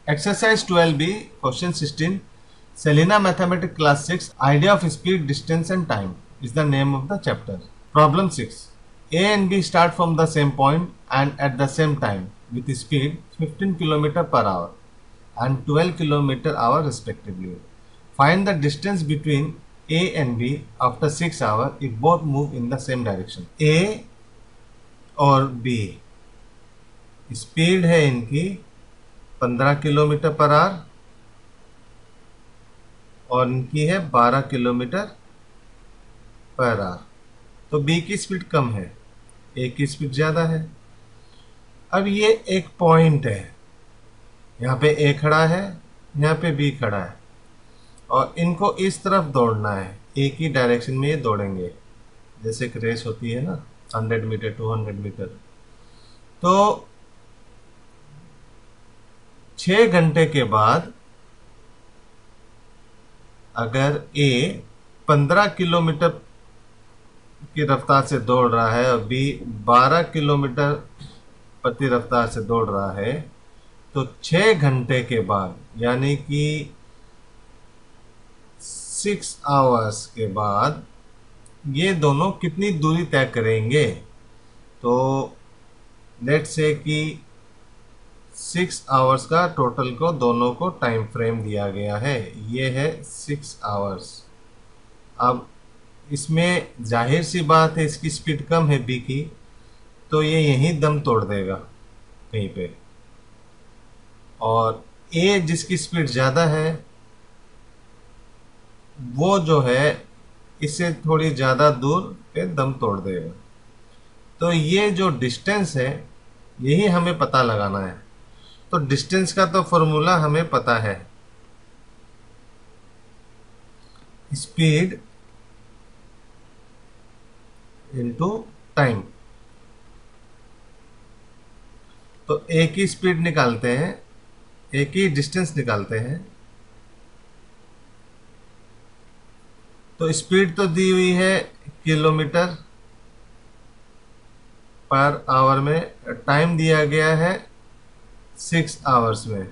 Exercise 12B, question 16. Selena Mathematics Class 6, Idea of Speed, Distance and Time is the name of the chapter. Problem 6. A and B start from the same point and at the same time with speed 15 km per hour and 12 km per hour respectively. Find the distance between A and B after 6 hours if both move in the same direction. A और B speed है इनकी 15 kilometre per hour और इनकी है 12 kilometre per hour. तो B की speed कम है, ए की स्पीड ज़्यादा है। अब ये एक पॉइंट है, यहाँ पे ए खड़ा है, यहाँ पे बी खड़ा है और इनको इस तरफ दौड़ना है, ए की डायरेक्शन में ये दौड़ेंगे। जैसे एक रेस होती है ना 100 मीटर 200 मीटर। तो 6 घंटे के बाद अगर ए 15 किलोमीटर की रफ्तार से दौड़ रहा है और बी 12 किलोमीटर प्रति रफ्तार से दौड़ रहा है, तो 6 घंटे के बाद यानी कि 6 आवर्स के बाद ये दोनों कितनी दूरी तय करेंगे। तो लेट्स से कि 6 आवर्स का टोटल को दोनों को टाइम फ्रेम दिया गया है, ये है 6 आवर्स। अब इसमें जाहिर सी बात है इसकी स्पीड कम है बी की, तो ये यहीं दम तोड़ देगा कहीं पे। और ए जिसकी स्पीड ज़्यादा है वो जो है इससे थोड़ी ज़्यादा दूर पे दम तोड़ देगा। तो ये जो डिस्टेंस है यही हमें पता लगाना है। तो डिस्टेंस का तो फॉर्मूला हमें पता है, स्पीड इनटू टाइम। तो ए की स्पीड निकालते हैं, ए की डिस्टेंस निकालते हैं। तो स्पीड तो दी हुई है किलोमीटर पर आवर में, टाइम दिया गया है 6 आवर्स में।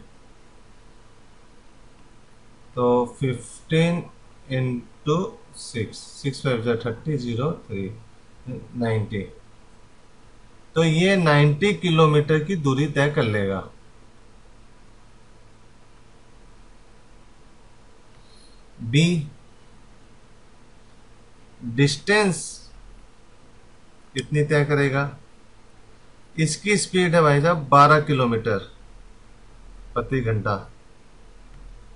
तो 15 इंटू 6, 6 5 30 0 3 90। तो ये 90 किलोमीटर की दूरी तय कर लेगा। बी डिस्टेंस कितनी तय करेगा। इसकी स्पीड है भाई साहब 12 किलोमीटर प्रति घंटा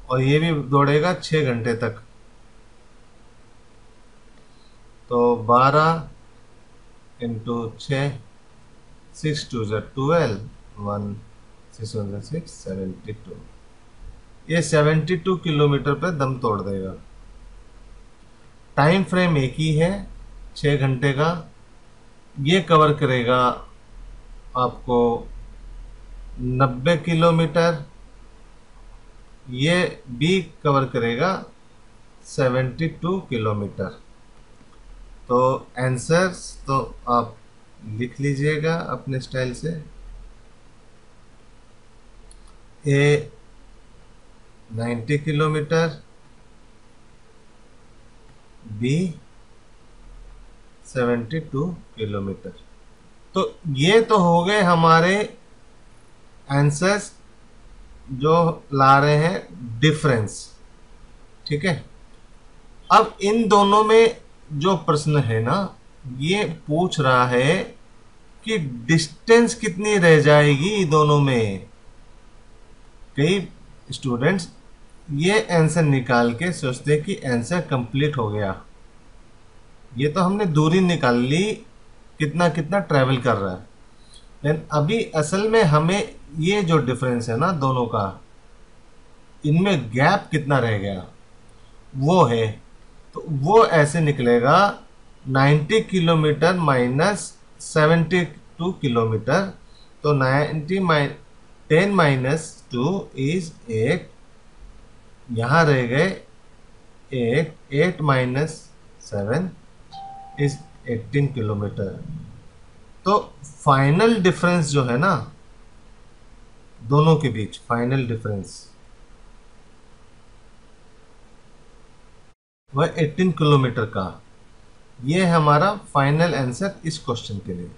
और ये भी दौड़ेगा 6 घंटे तक। तो 12 इंटू 6, 6 2 12, 1 6 1 6 72। ये 72 किलोमीटर पे दम तोड़ देगा। टाइम फ्रेम एक ही है 6 घंटे का। ये कवर करेगा आपको 90 किलोमीटर, ये बी कवर करेगा 72 किलोमीटर। तो आंसर्स तो आप लिख लीजिएगा अपने स्टाइल से। ए 90 किलोमीटर, बी 72 किलोमीटर। तो ये तो हो गए हमारे आंसर्स जो ला रहे हैं डिफरेंस, ठीक है। अब इन दोनों में जो प्रश्न है ना, ये पूछ रहा है कि डिस्टेंस कितनी रह जाएगी दोनों में। कई स्टूडेंट्स ये आंसर निकाल के सोचते कि आंसर कंप्लीट हो गया। ये तो हमने दूरी निकाल ली, कितना कितना ट्रैवल कर रहा है, लेकिन अभी असल में हमें ये जो डिफरेंस है ना दोनों का, इनमें गैप कितना रह गया वो है। तो वो ऐसे निकलेगा 90 किलोमीटर माइनस 72 किलोमीटर। तो 10 माइनस 2 इज 8, यहाँ रह गए 8 माइनस 7 इज 18 किलोमीटर। तो फाइनल डिफरेंस जो है ना दोनों के बीच फाइनल डिफरेंस वह 18 किलोमीटर का। ये है हमारा फाइनल आंसर इस क्वेश्चन के लिए।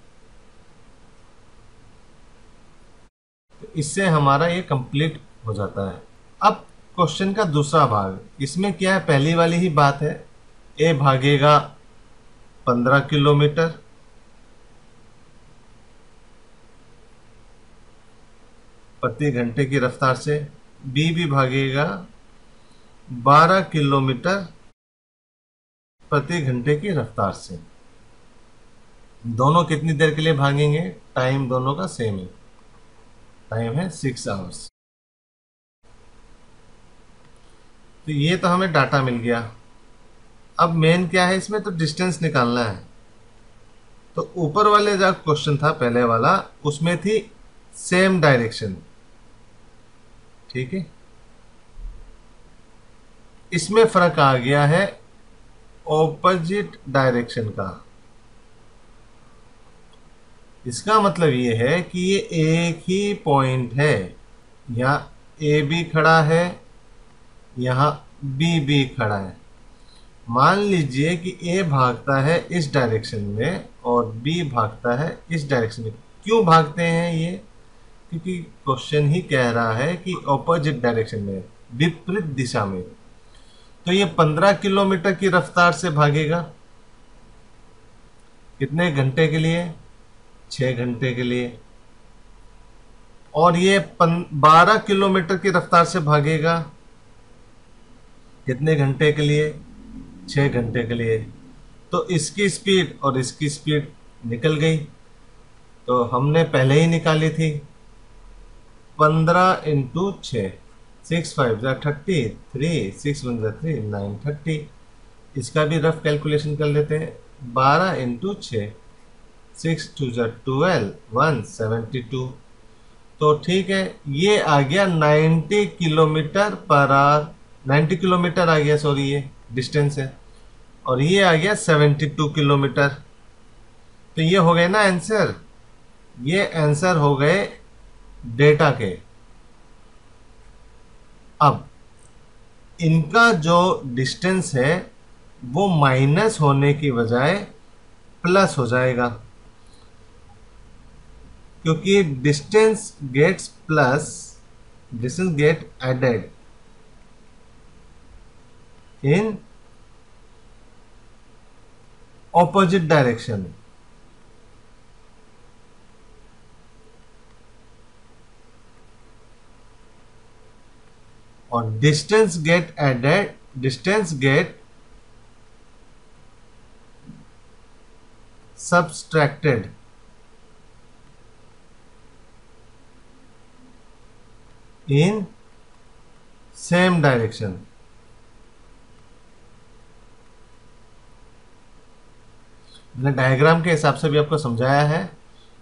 तो इससे हमारा ये कंप्लीट हो जाता है। अब क्वेश्चन का दूसरा भाग, इसमें क्या है, पहली वाली ही बात है, ए भागेगा 15 किलोमीटर, प्रति घंटे की रफ्तार से, बी भी भागेगा 12 किलोमीटर प्रति घंटे की रफ्तार से। दोनों कितनी देर के लिए भागेंगे, टाइम दोनों का सेम है, टाइम है 6 आवर्स। तो ये तो हमें डाटा मिल गया। अब मेन क्या है इसमें, तो डिस्टेंस निकालना है। तो ऊपर वाले जो क्वेश्चन था पहले वाला, उसमें थी सेम डायरेक्शन, ठीक है। इसमें फर्क आ गया है ऑपोजिट डायरेक्शन का। इसका मतलब ये है कि ये एक ही पॉइंट है, यहाँ ए भी खड़ा है, यहाँ बी भी खड़ा है। मान लीजिए कि ए भागता है इस डायरेक्शन में और बी भागता है इस डायरेक्शन में। क्यों भागते हैं ये, क्योंकि क्वेश्चन ही कह रहा है कि ऑपोजिट डायरेक्शन में, विपरीत दिशा में। तो ये 15 किलोमीटर की रफ्तार से भागेगा, कितने घंटे के लिए, 6 घंटे के लिए। और ये 12 किलोमीटर की रफ्तार से भागेगा, कितने घंटे के लिए, 6 घंटे के लिए। तो इसकी स्पीड और इसकी स्पीड निकल गई, तो हमने पहले ही निकाली थी। 15 इंटू 6, 6 5 30, 3 6 1 3 9 30। इसका भी रफ कैलकुलेशन कर लेते हैं। 12 इंटू 6, 6 2 12, 172। तो ठीक है, ये आ गया 90 किलोमीटर पर आवर, 90 किलोमीटर आ गया, सॉरी ये डिस्टेंस है। और ये आ गया 72 किलोमीटर। तो ये हो गए ना आंसर, ये आंसर हो गए डेटा के। अब इनका जो डिस्टेंस है वो माइनस होने की बजाय प्लस हो जाएगा, क्योंकि distance gets plus, distance get added in opposite direction. और distance get added, distance get subtracted in same direction. मैंने डायग्राम के हिसाब से भी आपको समझाया है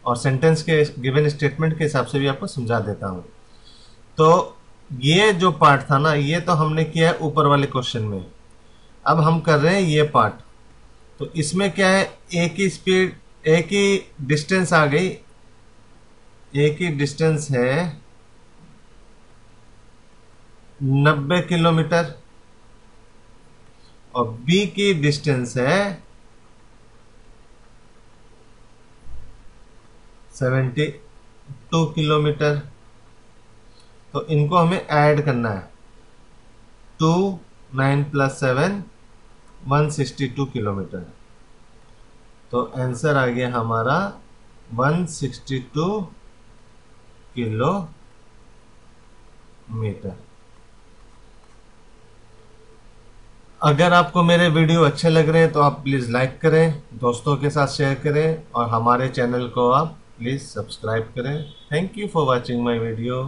और सेंटेंस के गिवन स्टेटमेंट के हिसाब से भी आपको समझा देता हूं। तो ये जो पार्ट था ना, ये तो हमने किया है ऊपर वाले क्वेश्चन में। अब हम कर रहे हैं ये पार्ट। तो इसमें क्या है, एक ही स्पीड, एक ही डिस्टेंस आ गई, एक ही डिस्टेंस है 90 किलोमीटर और बी की डिस्टेंस है 72 किलोमीटर। तो इनको हमें ऐड करना है। 2 9 + 7 162 किलोमीटर। तो आंसर आ गया हमारा 162 किलोमीटर। अगर आपको मेरे वीडियो अच्छे लग रहे हैं तो आप प्लीज़ लाइक करें, दोस्तों के साथ शेयर करें और हमारे चैनल को आप प्लीज़ सब्सक्राइब करें। Thank you for watching my video.